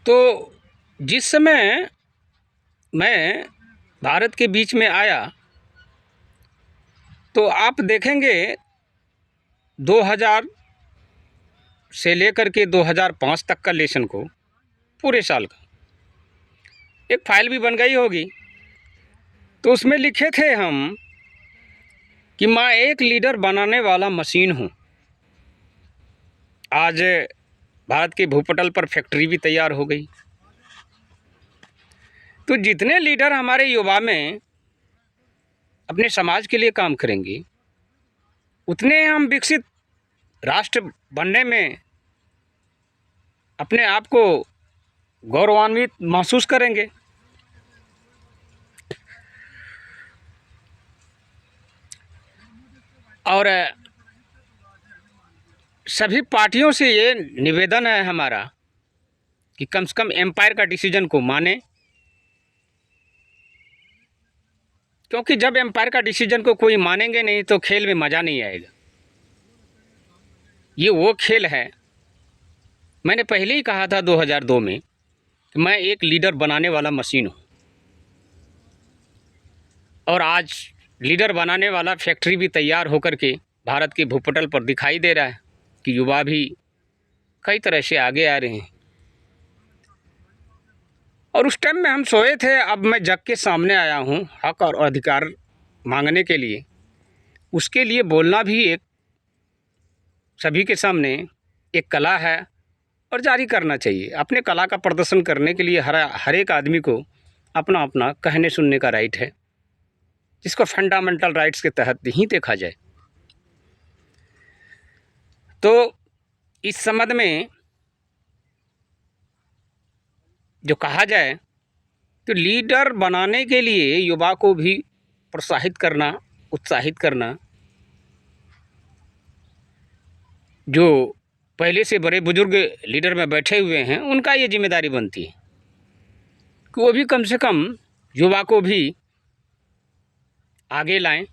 तो जिस समय मैं भारत के बीच में आया तो आप देखेंगे 2000 से लेकर के 2005 तक का लेसन को पूरे साल का एक फाइल भी बन गई होगी। तो उसमें लिखे थे हम कि मैं एक लीडर बनाने वाला मशीन हूँ। आज भारत के भूपटल पर फैक्ट्री भी तैयार हो गई। तो जितने लीडर हमारे युवा में अपने समाज के लिए काम करेंगे उतने हम विकसित राष्ट्र बनने में अपने आप को गौरवान्वित महसूस करेंगे। और सभी पार्टियों से ये निवेदन है हमारा कि कम से कम एम्पायर का डिसीजन को माने, क्योंकि जब एम्पायर का डिसीजन को कोई मानेंगे नहीं तो खेल में मज़ा नहीं आएगा। ये वो खेल है, मैंने पहले ही कहा था 2002 में कि मैं एक लीडर बनाने वाला मशीन हूँ। और आज लीडर बनाने वाला फैक्ट्री भी तैयार होकर के भारत के भूपटल पर दिखाई दे रहा है कि युवा भी कई तरह से आगे आ रहे हैं। और उस टाइम में हम सोए थे, अब मैं जग के सामने आया हूँ हक और अधिकार मांगने के लिए। उसके लिए बोलना भी एक सभी के सामने एक कला है और जारी करना चाहिए। अपने कला का प्रदर्शन करने के लिए हर एक आदमी को अपना अपना कहने सुनने का राइट है, जिसको फंडामेंटल राइट्स के तहत ही देखा जाए। तो इस संबंध में जो कहा जाए तो लीडर बनाने के लिए युवा को भी प्रोत्साहित करना, उत्साहित करना, जो पहले से बड़े बुजुर्ग लीडर में बैठे हुए हैं उनका ये जिम्मेदारी बनती है कि वो भी कम से कम युवा को भी आगे लाएं,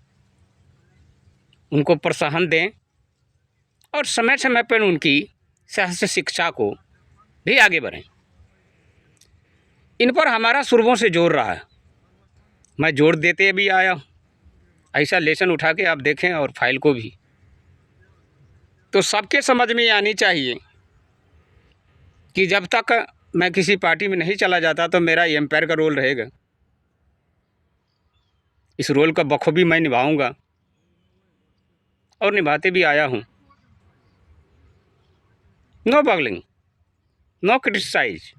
उनको प्रोत्साहन दें और समय समय पर उनकी सहस्य शिक्षा को भी आगे बढ़ें। इन पर हमारा शुरुओं से जोर रहा है, मैं जोर देते भी आया हूँ। ऐसा लेसन उठा के आप देखें और फाइल को भी, तो सबके समझ में आनी चाहिए कि जब तक मैं किसी पार्टी में नहीं चला जाता तो मेरा एम्पायर का रोल रहेगा। इस रोल का बखूबी मैं निभाऊंगा और निभाते भी आया हूँ। नो बगलिंग, नो क्रिटिसाइज,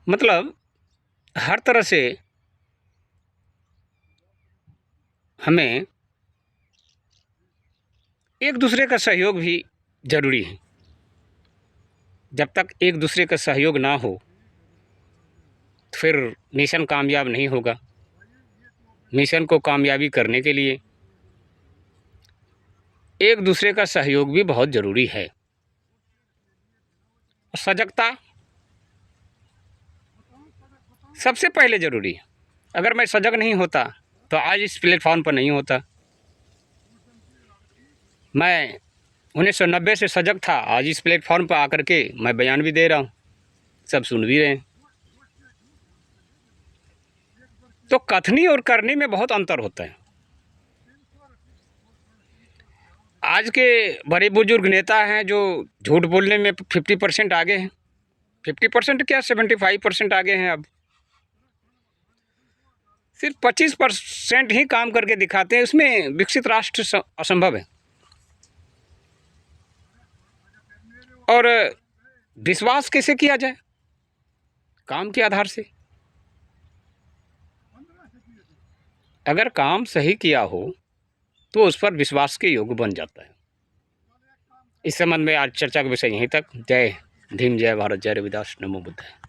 मतलब हर तरह से हमें एक दूसरे का सहयोग भी ज़रूरी है। जब तक एक दूसरे का सहयोग ना हो तो फिर मिशन कामयाब नहीं होगा। मिशन को कामयाबी करने के लिए एक दूसरे का सहयोग भी बहुत ज़रूरी है। सजगता सबसे पहले ज़रूरी है। अगर मैं सजग नहीं होता तो आज इस प्लेटफॉर्म पर नहीं होता। मैं 1990 से सजग था, आज इस प्लेटफॉर्म पर आकर के मैं बयान भी दे रहा हूँ, सब सुन भी रहे हैं। तो कथनी और करनी में बहुत अंतर होता है। आज के बड़े बुजुर्ग नेता हैं जो झूठ बोलने में 50% आगे हैं। 50% क्या, 75% आगे हैं। अब सिर्फ 25% ही काम करके दिखाते हैं, उसमें विकसित राष्ट्र असंभव है। और विश्वास कैसे किया जाए? काम के आधार से। अगर काम सही किया हो तो उस पर विश्वास के योग्य बन जाता है। इस संबंध में आज चर्चा का विषय यहीं तक। जय भीम, जय भारत, जय रविदास, नमो बुद्धाय।